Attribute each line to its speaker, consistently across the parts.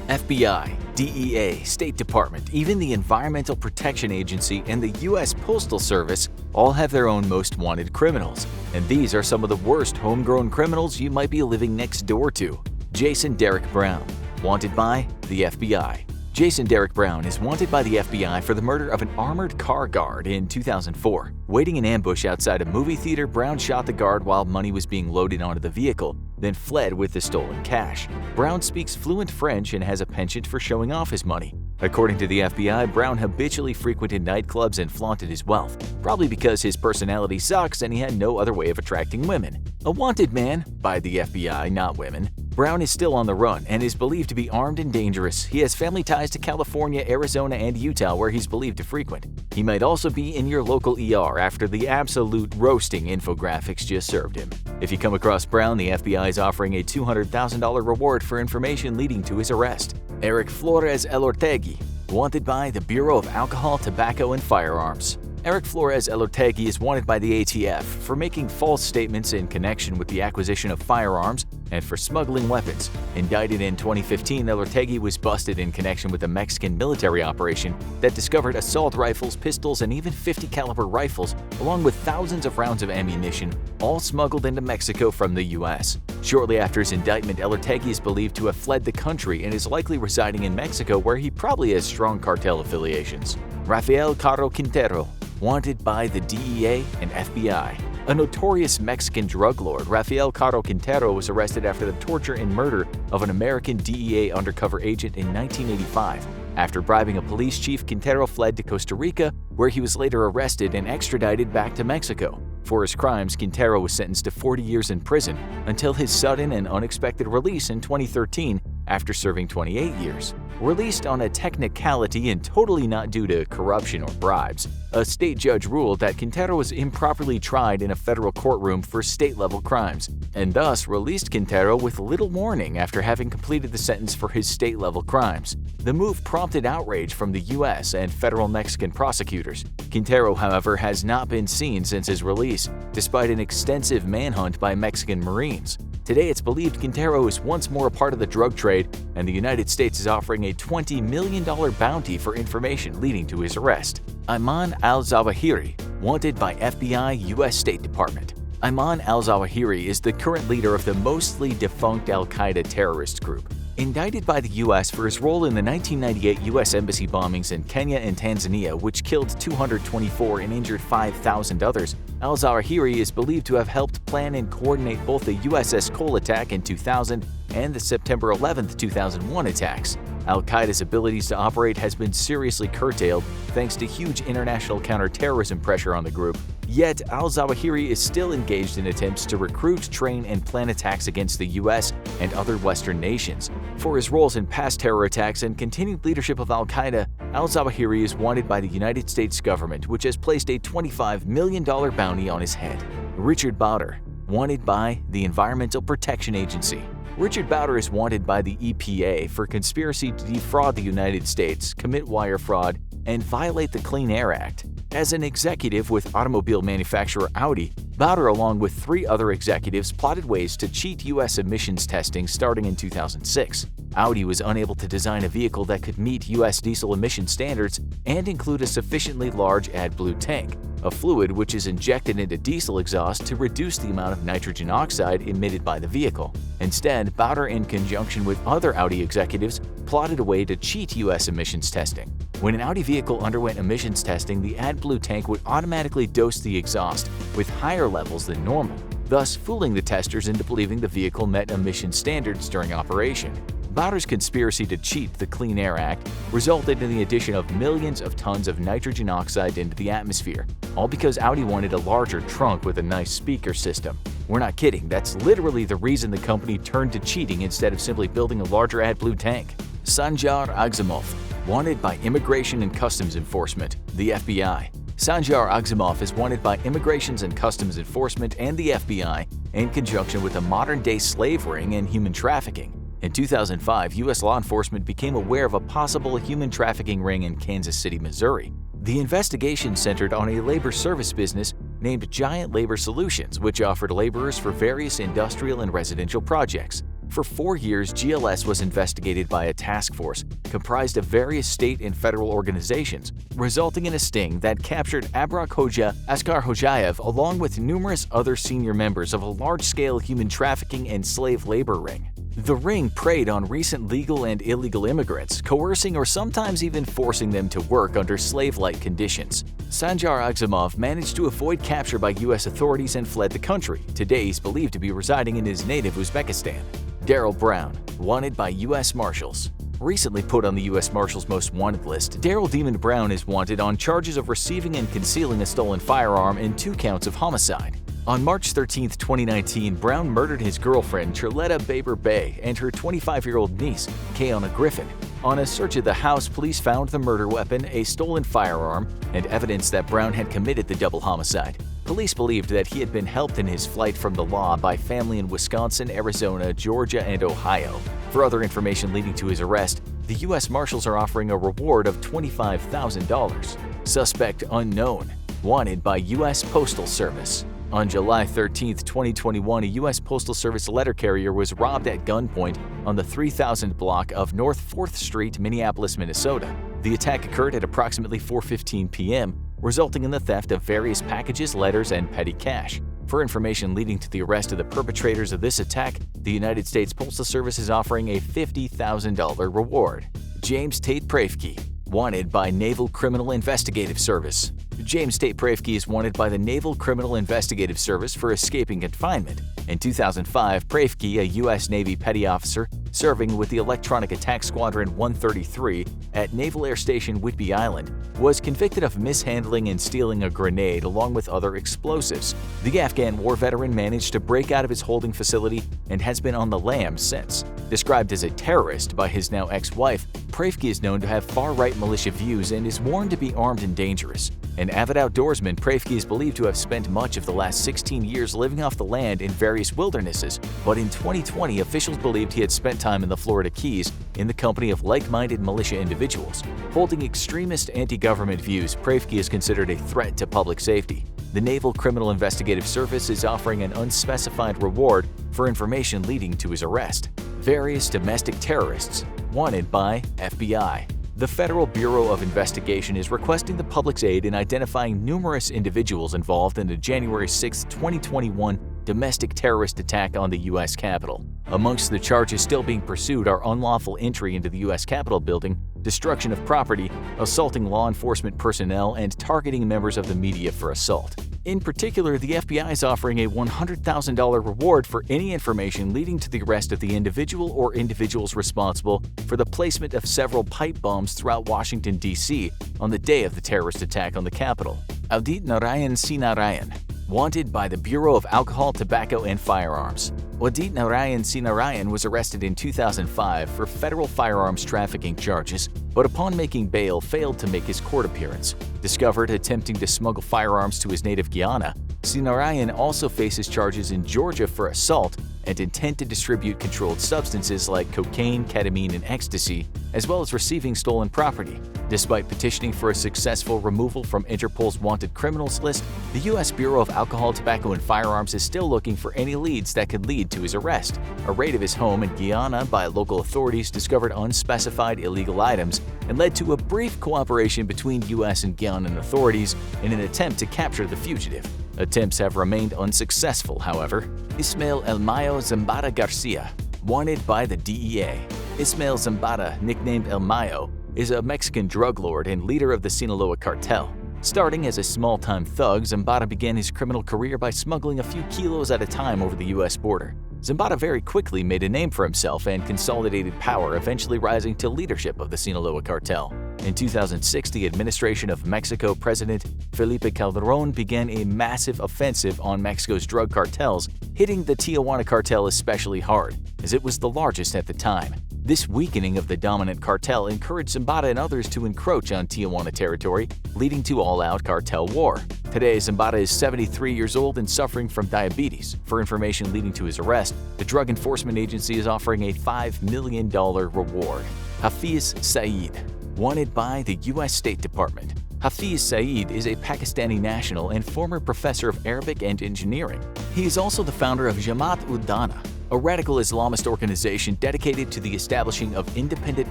Speaker 1: FBI, DEA, State Department, even the Environmental Protection Agency, and the U.S. Postal Service all have their own most wanted criminals. And these are some of the worst homegrown criminals you might be living next door to. Jason Derek Brown, wanted by the FBI. Jason Derek Brown is wanted by the FBI for the murder of an armored car guard in 2004. Waiting in ambush outside a movie theater, Brown shot the guard while money was being loaded onto the vehicle, then fled with the stolen cash. Brown speaks fluent French and has a penchant for showing off his money. According to the FBI, Brown habitually frequented nightclubs and flaunted his wealth, probably because his personality sucks and he had no other way of attracting women. A wanted man by the FBI, not women. Brown is still on the run and is believed to be armed and dangerous. He has family ties to California, Arizona, and Utah, where he's believed to frequent. He might also be in your local ER after the absolute roasting Infographics just served him. If you come across Brown, the FBI is offering a $200,000 reward for information leading to his arrest. Eric Flores Elortegui, wanted by the Bureau of Alcohol, Tobacco, and Firearms. Eric Flores Elortegui is wanted by the ATF for making false statements in connection with the acquisition of firearms and for smuggling weapons. Indicted in 2015, Elortegui was busted in connection with a Mexican military operation that discovered assault rifles, pistols, and even .50 caliber rifles, along with thousands of rounds of ammunition, all smuggled into Mexico from the U.S. Shortly after his indictment, Elortegui is believed to have fled the country and is likely residing in Mexico, where he probably has strong cartel affiliations. Rafael Caro Quintero, wanted by the DEA and FBI. A notorious Mexican drug lord, Rafael Caro Quintero was arrested after the torture and murder of an American DEA undercover agent in 1985. After bribing a police chief, Quintero fled to Costa Rica, where he was later arrested and extradited back to Mexico. For his crimes, Quintero was sentenced to 40 years in prison until his sudden and unexpected release in 2013 after serving 28 years. Released on a technicality and totally not due to corruption or bribes, a state judge ruled that Quintero was improperly tried in a federal courtroom for state-level crimes, and thus released Quintero with little warning after having completed the sentence for his state-level crimes. The move prompted outrage from the U.S. and federal Mexican prosecutors. Quintero, however, has not been seen since his release, despite an extensive manhunt by Mexican Marines. Today, it's believed Quintero is once more a part of the drug trade, and the United States is offering a $20 million bounty for information leading to his arrest. Ayman al-Zawahiri, wanted by FBI, U.S. State Department. Ayman al-Zawahiri is the current leader of the mostly defunct al-Qaeda terrorist group. Indicted by the U.S. for his role in the 1998 U.S. embassy bombings in Kenya and Tanzania, which killed 224 and injured 5,000 others, al-Zawahiri is believed to have helped plan and coordinate both the USS Cole attack in 2000 and the September 11, 2001 attacks. Al-Qaeda's abilities to operate has been seriously curtailed thanks to huge international counterterrorism pressure on the group. Yet, al-Zawahiri is still engaged in attempts to recruit, train, and plan attacks against the U.S. and other Western nations. For his roles in past terror attacks and continued leadership of al-Qaeda, al-Zawahiri is wanted by the United States government, which has placed a $25 million bounty on his head. Richard Bowder, wanted by the Environmental Protection Agency. Richard Bowder is wanted by the EPA for conspiracy to defraud the United States, commit wire fraud, and violate the Clean Air Act. As an executive with automobile manufacturer Audi, Bowder, along with 3 other executives, plotted ways to cheat U.S. emissions testing starting in 2006. Audi was unable to design a vehicle that could meet U.S. diesel emission standards and include a sufficiently large AdBlue tank, a fluid which is injected into diesel exhaust to reduce the amount of nitrogen oxide emitted by the vehicle. Instead, Bowder, in conjunction with other Audi executives, plotted a way to cheat U.S. emissions testing. When an Audi vehicle underwent emissions testing, the AdBlue tank would automatically dose the exhaust with higher levels than normal, thus fooling the testers into believing the vehicle met emission standards during operation. Bowder's conspiracy to cheat the Clean Air Act resulted in the addition of millions of tons of nitrogen oxide into the atmosphere, all because Audi wanted a larger trunk with a nice speaker system. We're not kidding, that's literally the reason the company turned to cheating instead of simply building a larger AdBlue tank. Sanjar Agzamov, wanted by Immigration and Customs Enforcement, the FBI. Sanjar Agzamov is wanted by Immigration and Customs Enforcement and the FBI in conjunction with a modern-day slave ring and human trafficking. In 2005, U.S. law enforcement became aware of a possible human trafficking ring in Kansas City, Missouri. The investigation centered on a labor service business named Giant Labor Solutions, which offered laborers for various industrial and residential projects. For 4 years, GLS was investigated by a task force comprised of various state and federal organizations, resulting in a sting that captured Abrak Hoja Askar Hojayev along with numerous other senior members of a large-scale human trafficking and slave labor ring. The ring preyed on recent legal and illegal immigrants, coercing or sometimes even forcing them to work under slave-like conditions. Sanjar Agzamov managed to avoid capture by U.S. authorities and fled the country. Today, he's believed to be residing in his native Uzbekistan. Daryl Brown, wanted by U.S. Marshals. Recently put on the U.S. Marshals Most Wanted list, Daryl Demon Brown is wanted on charges of receiving and concealing a stolen firearm and 2 counts of homicide. On March 13, 2019, Brown murdered his girlfriend, Charletta Baber Bay, and her 25-year-old niece, Kayona Griffin. On a search of the house, police found the murder weapon, a stolen firearm, and evidence that Brown had committed the double homicide. Police believed that he had been helped in his flight from the law by family in Wisconsin, Arizona, Georgia, and Ohio. For other information leading to his arrest, the U.S. Marshals are offering a reward of $25,000. Suspect unknown, wanted by U.S. Postal Service. On July 13, 2021, a U.S. Postal Service letter carrier was robbed at gunpoint on the 3000 block of North 4th Street, Minneapolis, Minnesota. The attack occurred at approximately 4:15 p.m., resulting in the theft of various packages, letters, and petty cash. For information leading to the arrest of the perpetrators of this attack, the United States Postal Service is offering a $50,000 reward. James Tate Pravke, wanted by Naval Criminal Investigative Service. James Tate Pravke is wanted by the Naval Criminal Investigative Service for escaping confinement. In 2005, Pravke, a U.S. Navy petty officer serving with the Electronic Attack Squadron 133 at Naval Air Station Whidbey Island, was convicted of mishandling and stealing a grenade along with other explosives. The Afghan war veteran managed to break out of his holding facility and has been on the lam since. Described as a terrorist by his now ex-wife, Pravke is known to have far-right militia views and is warned to be armed and dangerous. An avid outdoorsman, Pravke is believed to have spent much of the last 16 years living off the land in various wildernesses, but in 2020, officials believed he had spent time in the Florida Keys in the company of like-minded militia individuals. Holding extremist anti-government views, Pravke is considered a threat to public safety. The Naval Criminal Investigative Service is offering an unspecified reward for information leading to his arrest. Various domestic terrorists, wanted by FBI. The Federal Bureau of Investigation is requesting the public's aid in identifying numerous individuals involved in the January 6, 2021 domestic terrorist attack on the U.S. Capitol. Amongst the charges still being pursued are unlawful entry into the U.S. Capitol building, destruction of property, assaulting law enforcement personnel, and targeting members of the media for assault. In particular, the FBI is offering a $100,000 reward for any information leading to the arrest of the individual or individuals responsible for the placement of several pipe bombs throughout Washington, D.C. on the day of the terrorist attack on the Capitol. Audit Narayan C. Narayan, wanted by the Bureau of Alcohol, Tobacco, and Firearms. Audit Narayan C. Narayan was arrested in 2005 for federal firearms trafficking charges, but upon making bail failed to make his court appearance. Discovered attempting to smuggle firearms to his native Guyana, C. Narayan also faces charges in Georgia for assault and intent to distribute controlled substances like cocaine, ketamine, and ecstasy, as well as receiving stolen property. Despite petitioning for a successful removal from Interpol's wanted criminals list, the U.S. Bureau of Alcohol, Tobacco, and Firearms is still looking for any leads that could lead to his arrest. A raid of his home in Guyana by local authorities discovered unspecified illegal items and led to a brief cooperation between U.S. and Guyanan authorities in an attempt to capture the fugitive. Attempts have remained unsuccessful, however. Ismael Elmayo Zambada Garcia, wanted by the DEA. Ismael Zambada, nicknamed El Mayo, is a Mexican drug lord and leader of the Sinaloa cartel. Starting as a small-time thug, Zambada began his criminal career by smuggling a few kilos at a time over the U.S. border. Zambada very quickly made a name for himself and consolidated power, eventually rising to leadership of the Sinaloa cartel. In 2006, the administration of Mexico President Felipe Calderón began a massive offensive on Mexico's drug cartels, hitting the Tijuana cartel especially hard, as it was the largest at the time. This weakening of the dominant cartel encouraged Zambada and others to encroach on Tijuana territory, leading to all-out cartel war. Today, Zambada is 73 years old and suffering from diabetes. For information leading to his arrest, the Drug Enforcement Agency is offering a $5 million reward. Hafiz Saeed, wanted by the U.S. State Department. Hafiz Saeed is a Pakistani national and former professor of Arabic and engineering. He is also the founder of Jamaat-ud-Dana, a radical Islamist organization dedicated to the establishing of independent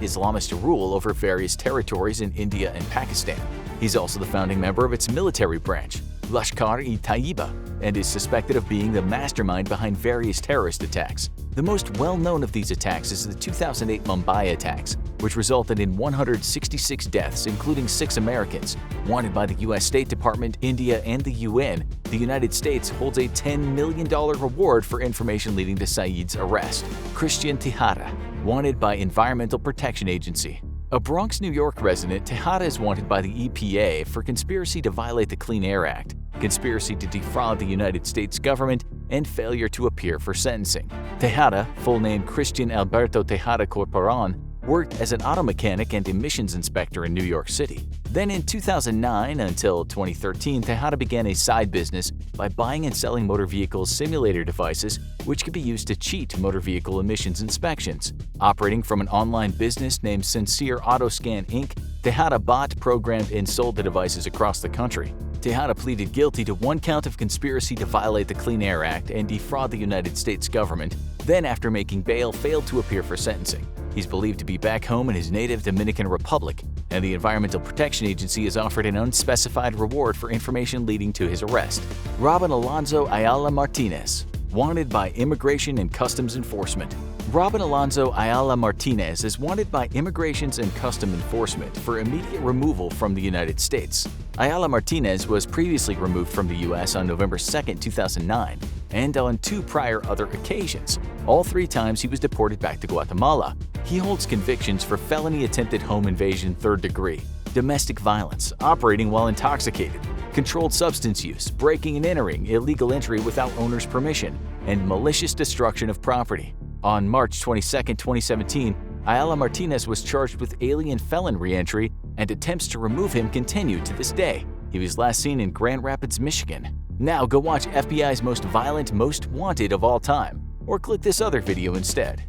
Speaker 1: Islamist rule over various territories in India and Pakistan. He's also the founding member of its military branch, Lashkar-e-Taiba, and is suspected of being the mastermind behind various terrorist attacks. The most well-known of these attacks is the 2008 Mumbai attacks, which resulted in 166 deaths, including 6 Americans. Wanted by the U.S. State Department, India, and the UN, the United States holds a $10 million reward for information leading to Saeed's arrest. Christian Tejada, wanted by Environmental Protection Agency. A Bronx, New York resident, Tejada is wanted by the EPA for conspiracy to violate the Clean Air Act, conspiracy to defraud the United States government, and failure to appear for sentencing. Tejada, full name Christian Alberto Tejada Corporan, worked as an auto mechanic and emissions inspector in New York City. Then in 2009 until 2013, Tejada began a side business by buying and selling motor vehicle simulator devices which could be used to cheat motor vehicle emissions inspections. Operating from an online business named Sincere Autoscan Inc., Tejada bought, programmed, and sold the devices across the country. Tejada pleaded guilty to 1 count of conspiracy to violate the Clean Air Act and defraud the United States government, then after making bail failed to appear for sentencing. He's believed to be back home in his native Dominican Republic, and the Environmental Protection Agency has offered an unspecified reward for information leading to his arrest. Robin Alonzo Ayala Martinez, wanted by Immigration and Customs Enforcement. Robin Alonzo Ayala Martinez is wanted by Immigration and Customs Enforcement for immediate removal from the United States. Ayala Martinez was previously removed from the U.S. on November 2, 2009, and on 2 prior other occasions. All 3 times he was deported back to Guatemala. He holds convictions for felony attempted home invasion 3rd degree, domestic violence, operating while intoxicated, controlled substance use, breaking and entering, illegal entry without owner's permission, and malicious destruction of property. On March 22, 2017, Ayala Martinez was charged with alien felon re-entry, and attempts to remove him continue to this day. He was last seen in Grand Rapids, Michigan. Now go watch FBI's most violent, most wanted of all time, or click this other video instead.